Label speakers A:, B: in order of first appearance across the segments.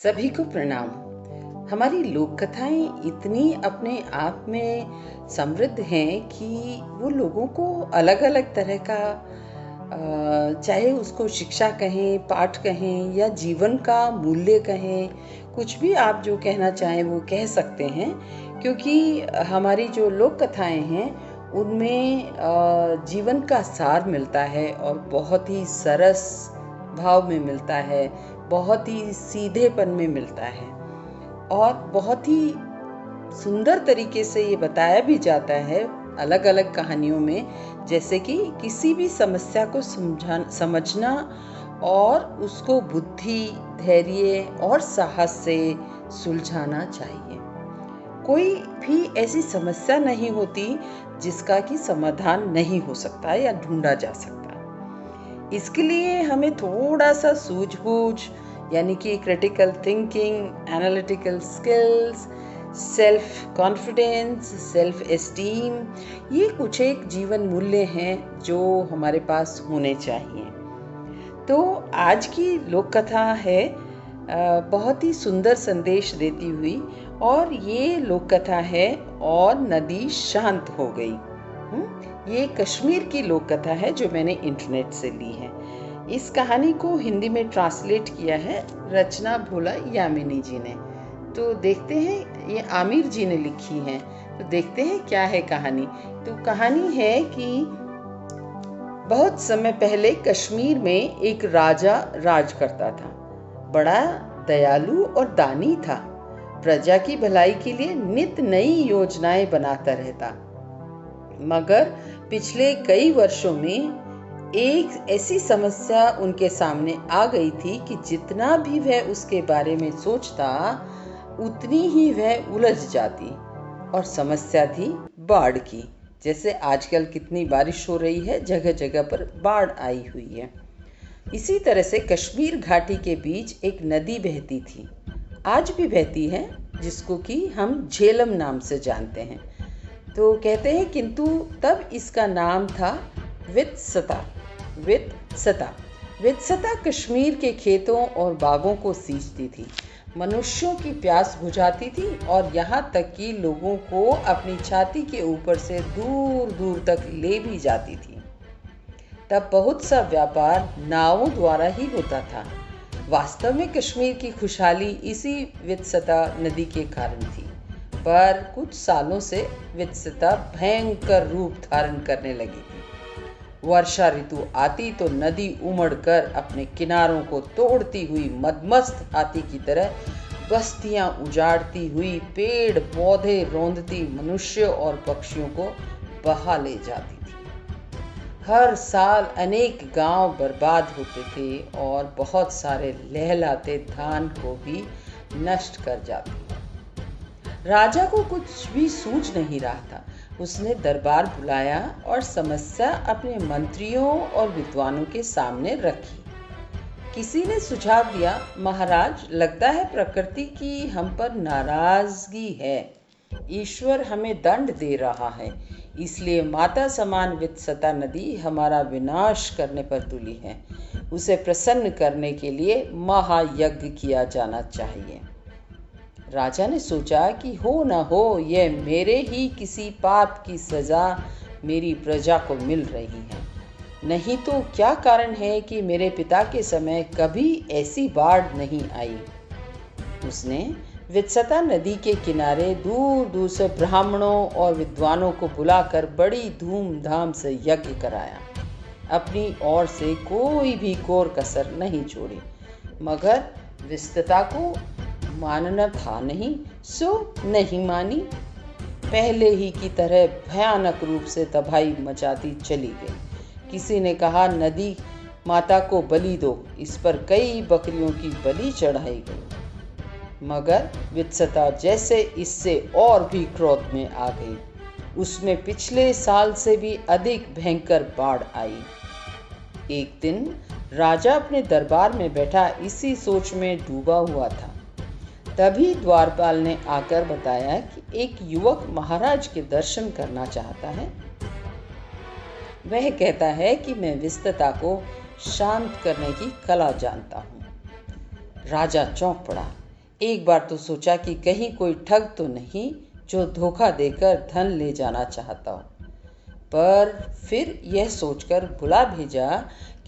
A: सभी को प्रणाम। हमारी लोक कथाएं इतनी अपने आप में समृद्ध हैं कि वो लोगों को अलग अलग तरह का चाहे उसको शिक्षा कहें, पाठ कहें या जीवन का मूल्य कहें, कुछ भी आप जो कहना चाहें वो कह सकते हैं। क्योंकि हमारी जो लोक कथाएं हैं उनमें जीवन का सार मिलता है और बहुत ही सरस भाव में मिलता है, बहुत ही सीधेपन में मिलता है और बहुत ही सुंदर तरीके से ये बताया भी जाता है अलग अलग कहानियों में, जैसे कि किसी भी समस्या को समझना और उसको बुद्धि, धैर्य और साहस से सुलझाना चाहिए। कोई भी ऐसी समस्या नहीं होती जिसका कि समाधान नहीं हो सकता या ढूंढा जा सकता। इसके लिए हमें थोड़ा सा सूझबूझ यानी कि critical thinking, analytical skills, self confidence, self esteem, ये कुछ एक जीवन मूल्य हैं जो हमारे पास होने चाहिए। तो आज की लोक कथा है बहुत ही सुंदर संदेश देती हुई, और ये लोक कथा है और नदी शांत हो गई। ये कश्मीर की लोक कथा है जो मैंने इंटरनेट से ली है। इस कहानी को हिंदी में ट्रांसलेट किया है रचना भोला यामिनी जी ने। तो देखते हैं, ये आमिर जी ने लिखी है, तो देखते हैं क्या है कहानी। तो कहानी है कि बहुत समय पहले कश्मीर में एक राजा राज करता था। बड़ा दयालु और दानी था। प्रजा की भलाई के लिए नित नई योजनाएं बनाता रहता। मगर पिछले कई वर्षों में एक ऐसी समस्या उनके सामने आ गई थी कि जितना भी वह उसके बारे में सोचता उतनी ही वह उलझ जाती। और समस्या थी बाढ़ की। जैसे आजकल कितनी बारिश हो रही है, जगह जगह पर बाढ़ आई हुई है। इसी तरह से कश्मीर घाटी के बीच एक नदी बहती थी, आज भी बहती है, जिसको कि हम झेलम नाम से जानते हैं। तो कहते हैं किंतु तब इसका नाम था वित्सता। वित्सता कश्मीर के खेतों और बागों को सींचती थी, मनुष्यों की प्यास बुझाती थी और यहाँ तक कि लोगों को अपनी छाती के ऊपर से दूर दूर तक ले भी जाती थी। तब बहुत सा व्यापार नावों द्वारा ही होता था। वास्तव में कश्मीर की खुशहाली इसी वित्सता नदी के कारण थी। पर कुछ सालों से वित्सता भयंकर रूप धारण करने लगी थी। वर्षा ऋतु आती तो नदी उमड़कर अपने किनारों को तोड़ती हुई मदमस्त हाथी की तरह बस्तियां उजाड़ती हुई, पेड़ पौधे रौंदती, मनुष्य और पक्षियों को बहा ले जाती थी। हर साल अनेक गांव बर्बाद होते थे और बहुत सारे लहलाते धान को भी नष्ट कर जाती। राजा को कुछ भी सूझ नहीं रहा था। उसने दरबार बुलाया और समस्या अपने मंत्रियों और विद्वानों के सामने रखी। किसी ने सुझाव दिया, महाराज, लगता है प्रकृति की हम पर नाराजगी है। ईश्वर हमें दंड दे रहा है, इसलिए माता समान वित्सता नदी हमारा विनाश करने पर तुली है। उसे प्रसन्न करने के लिए महायज्ञ किया जाना चाहिए। राजा ने सोचा कि हो न हो यह मेरे ही किसी पाप की सजा मेरी प्रजा को मिल रही है। नहीं तो क्या कारण है कि मेरे पिता के समय कभी ऐसी बाढ़ नहीं आई। उसने वित्सता नदी के किनारे दूर दूर से ब्राह्मणों और विद्वानों को बुलाकर बड़ी धूमधाम से यज्ञ कराया। अपनी ओर से कोई भी कोर कसर नहीं छोड़ी। मगर वित्सता को मानना था नहीं, सो नहीं मानी। पहले ही की तरह भयानक रूप से तबाही मचाती चली गई। किसी ने कहा, नदी माता को बलि दो। इस पर कई बकरियों की बलि चढ़ाई गई। मगर वित्सता जैसे इससे और भी क्रोध में आ गई। उसमें पिछले साल से भी अधिक भयंकर बाढ़ आई। एक दिन राजा अपने दरबार में बैठा इसी सोच में डूबा हुआ था। तभी द्वारपाल ने आकर बताया कि एक युवक महाराज के दर्शन करना चाहता है। वह कहता है कि मैं वित्सता को शांत करने की कला जानता हूँ। राजा चौंक पड़ा। एक बार तो सोचा कि कहीं कोई ठग तो नहीं जो धोखा देकर धन ले जाना चाहता हो, पर फिर यह सोचकर भुला भेजा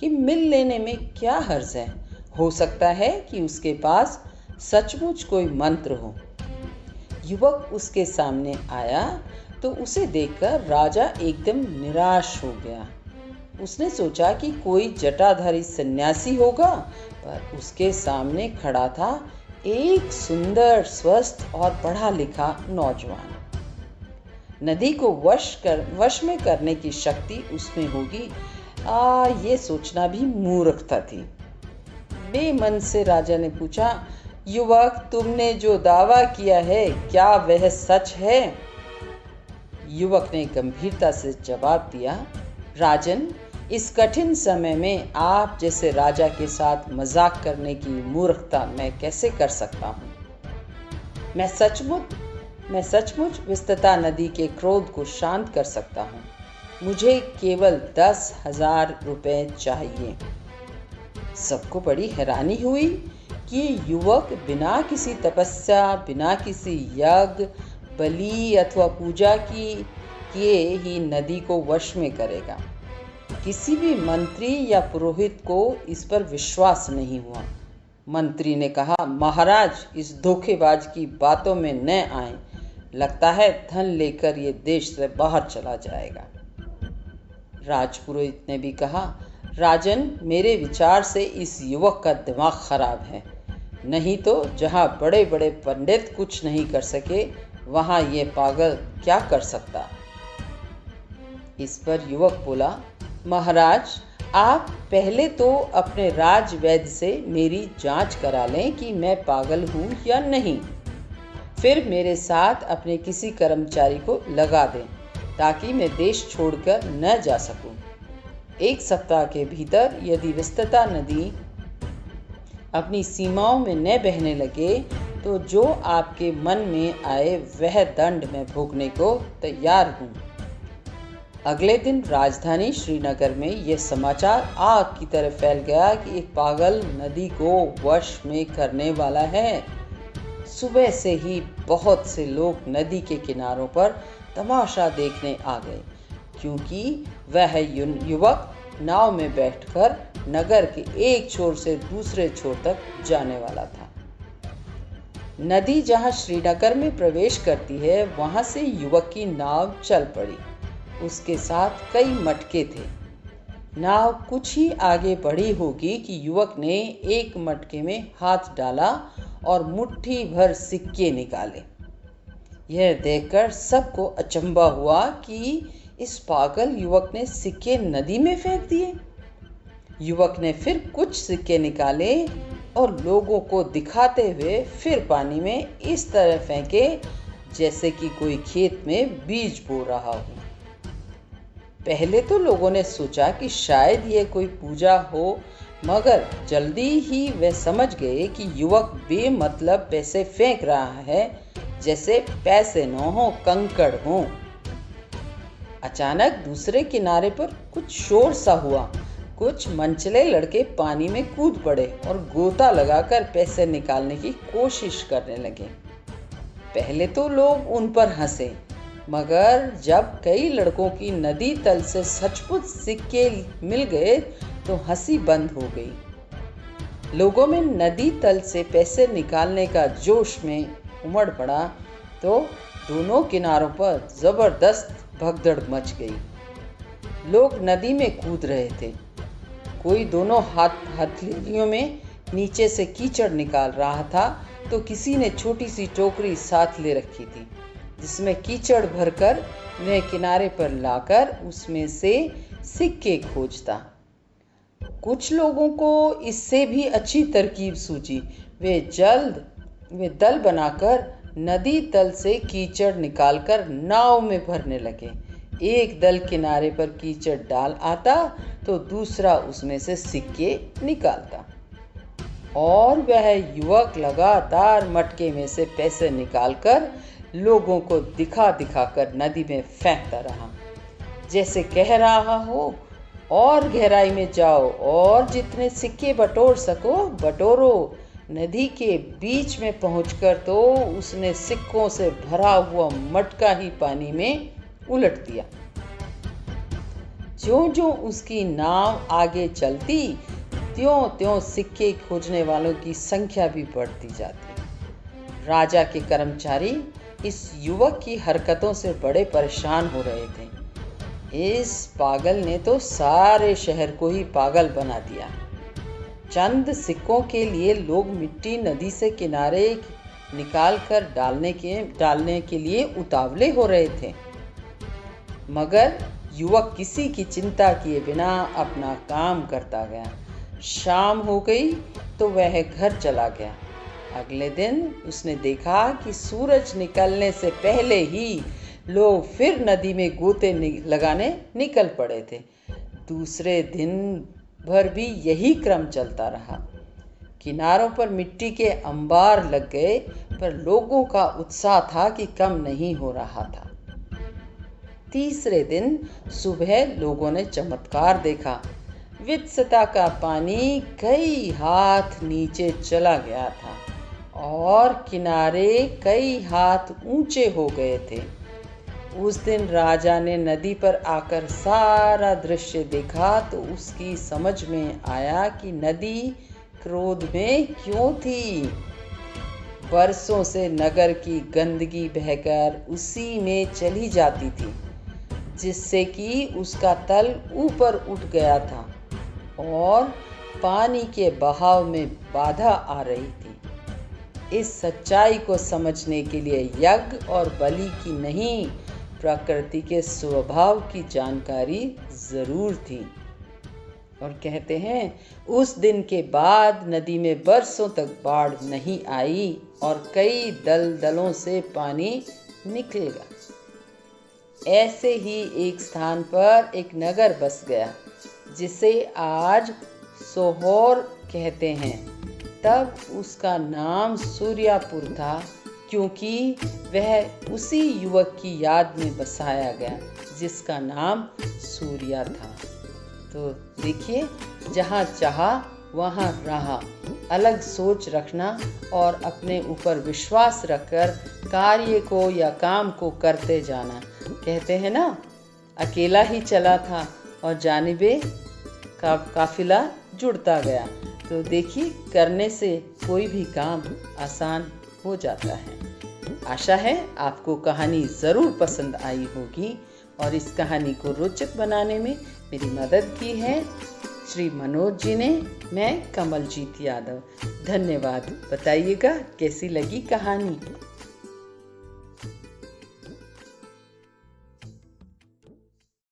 A: कि मिल लेने में क्या हर्ज है। हो सकता है कि उसके पास सचमुच कोई मंत्र हो। युवक उसके सामने आया तो उसे देखकर राजा एकदम निराश हो गया। उसने सोचा कि कोई जटाधारी सन्यासी होगा, पर उसके सामने खड़ा था एक सुंदर, स्वस्थ और पढ़ा लिखा नौजवान। नदी को वश में करने की शक्ति उसमें होगी, ये सोचना भी मूर्खता थी। बेमन से राजा ने पूछा, युवक, तुमने जो दावा किया है क्या वह सच है? युवक ने गंभीरता से जवाब दिया, राजन, इस कठिन समय में आप जैसे राजा के साथ मजाक करने की मूर्खता मैं कैसे कर सकता हूँ? मैं सचमुच विस्तृता नदी के क्रोध को शांत कर सकता हूँ। मुझे केवल 10,000 रुपए चाहिए। सबको बड़ी हैरानी हुई कि युवक बिना किसी तपस्या, बिना किसी यज्ञ, बलि अथवा पूजा किए ही नदी को वश में करेगा। किसी भी मंत्री या पुरोहित को इस पर विश्वास नहीं हुआ। मंत्री ने कहा, महाराज, इस धोखेबाज की बातों में न आए। लगता है धन लेकर ये देश से बाहर चला जाएगा। राजपुरोहित ने भी कहा, राजन, मेरे विचार से इस युवक का दिमाग खराब है। नहीं तो जहाँ बड़े बड़े पंडित कुछ नहीं कर सके, वहाँ ये पागल क्या कर सकता? इस पर युवक बोला, महाराज, आप पहले तो अपने राजवैद्य से मेरी जांच करा लें कि मैं पागल हूँ या नहीं। फिर मेरे साथ अपने किसी कर्मचारी को लगा दें ताकि मैं देश छोड़कर न जा सकूं। 1 सप्ताह के भीतर यदि विस्तृता नदी अपनी सीमाओं में न बहने लगे तो जो आपके मन में आए वह दंड मैं भोगने को तैयार हूँ। अगले दिन राजधानी श्रीनगर में यह समाचार आग की तरह फैल गया कि एक पागल नदी को वश में करने वाला है। सुबह से ही बहुत से लोग नदी के किनारों पर तमाशा देखने आ गए, क्योंकि वह युवक नाव में बैठकर नगर के एक छोर से दूसरे छोर तक जाने वाला था। नदी जहां श्रीनगर में प्रवेश करती है, वहां से युवक की नाव चल पड़ी। उसके साथ कई मटके थे। नाव कुछ ही आगे बढ़ी होगी कि युवक ने एक मटके में हाथ डाला और मुट्ठी भर सिक्के निकाले। यह देखकर सबको अचंभा हुआ कि इस पागल युवक ने सिक्के नदी में फेंक दिए। युवक ने फिर कुछ सिक्के निकाले और लोगों को दिखाते हुए फिर पानी में इस तरह फेंके जैसे कि कोई खेत में बीज बो रहा हो। पहले तो लोगों ने सोचा कि शायद ये कोई पूजा हो, मगर जल्दी ही वे समझ गए कि युवक बेमतलब पैसे फेंक रहा है, जैसे पैसे न हो, कंकड़ हो। अचानक दूसरे किनारे पर कुछ शोर सा हुआ। कुछ मनचले लड़के पानी में कूद पड़े और गोता लगाकर पैसे निकालने की कोशिश करने लगे। पहले तो लोग उन पर हंसे, मगर जब कई लड़कों की नदी तल से सचमुच सिक्के मिल गए तो हंसी बंद हो गई। लोगों में नदी तल से पैसे निकालने का जोश में उमड़ पड़ा तो दोनों किनारों पर जबरदस्त भगदड़ मच गई। लोग नदी में कूद रहे थे। कोई दोनों हथेलियों में नीचे से कीचड़ निकाल रहा था, तो किसी ने छोटी सी टोकरी साथ ले रखी थी जिसमें कीचड़ भरकर वह किनारे पर लाकर उसमें से सिक्के खोजता। कुछ लोगों को इससे भी अच्छी तरकीब सूझी। वे दल बनाकर नदी तल से कीचड़ निकालकर नाव में भरने लगे। एक दल किनारे पर कीचड़ डाल आता तो दूसरा उसमें से सिक्के निकालता, और वह युवक लगातार मटके में से पैसे निकालकर लोगों को दिखा दिखा कर नदी में फेंकता रहा, जैसे कह रहा हो, और गहराई में जाओ और जितने सिक्के बटोर सको बटोरो, नदी के बीच में पहुंचकर तो उसने सिक्कों से भरा हुआ मटका ही पानी में उलट दिया। ज्यों-ज्यों उसकी नाव आगे चलती, त्यों-त्यों सिक्के खोजने वालों की संख्या भी बढ़ती जाती। राजा के कर्मचारी इस युवक की हरकतों से बड़े परेशान हो रहे थे। इस पागल ने तो सारे शहर को ही पागल बना दिया। चंद सिक्कों के लिए लोग मिट्टी नदी से किनारे निकाल कर डालने के लिए उतावले हो रहे थे, मगर युवक किसी की चिंता किए बिना अपना काम करता गया। शाम हो गई तो वह घर चला गया। अगले दिन उसने देखा कि सूरज निकलने से पहले ही लोग फिर नदी में गोते लगाने निकल पड़े थे। दूसरे दिन भर भी यही क्रम चलता रहा। किनारों पर मिट्टी के अंबार लग गए, पर लोगों का उत्साह था कि कम नहीं हो रहा था। तीसरे दिन सुबह लोगों ने चमत्कार देखा। वित्सता का पानी कई हाथ नीचे चला गया था और किनारे कई हाथ ऊंचे हो गए थे। उस दिन राजा ने नदी पर आकर सारा दृश्य देखा तो उसकी समझ में आया कि नदी क्रोध में क्यों थी। बरसों से नगर की गंदगी बहकर उसी में चली जाती थी, जिससे कि उसका तल ऊपर उठ गया था और पानी के बहाव में बाधा आ रही थी। इस सच्चाई को समझने के लिए यज्ञ और बलि की नहीं, प्रकृति के स्वभाव की जानकारी जरूर थी। और कहते हैं उस दिन के बाद नदी में बरसों तक बाढ़ नहीं आई और कई दलदलों से पानी निकलेगा। ऐसे ही एक स्थान पर एक नगर बस गया, जिसे आज सोहोर कहते हैं। तब उसका नाम सूर्यापुर था, क्योंकि वह उसी युवक की याद में बसाया गया जिसका नाम सूर्या था। तो देखिए, जहाँ चाहा वहाँ रहा। अलग सोच रखना और अपने ऊपर विश्वास रखकर कार्य को या काम को करते जाना। कहते हैं ना, अकेला ही चला था और जानिबे काफिला जुड़ता गया। तो देखिए, करने से कोई भी काम आसान हो जाता है। आशा है आपको कहानी ज़रूर पसंद आई होगी और इस कहानी को रोचक बनाने में मेरी मदद की है श्री मनोज जी ने। मैं कमलजीत यादव। धन्यवाद। बताइएगा कैसी लगी कहानी।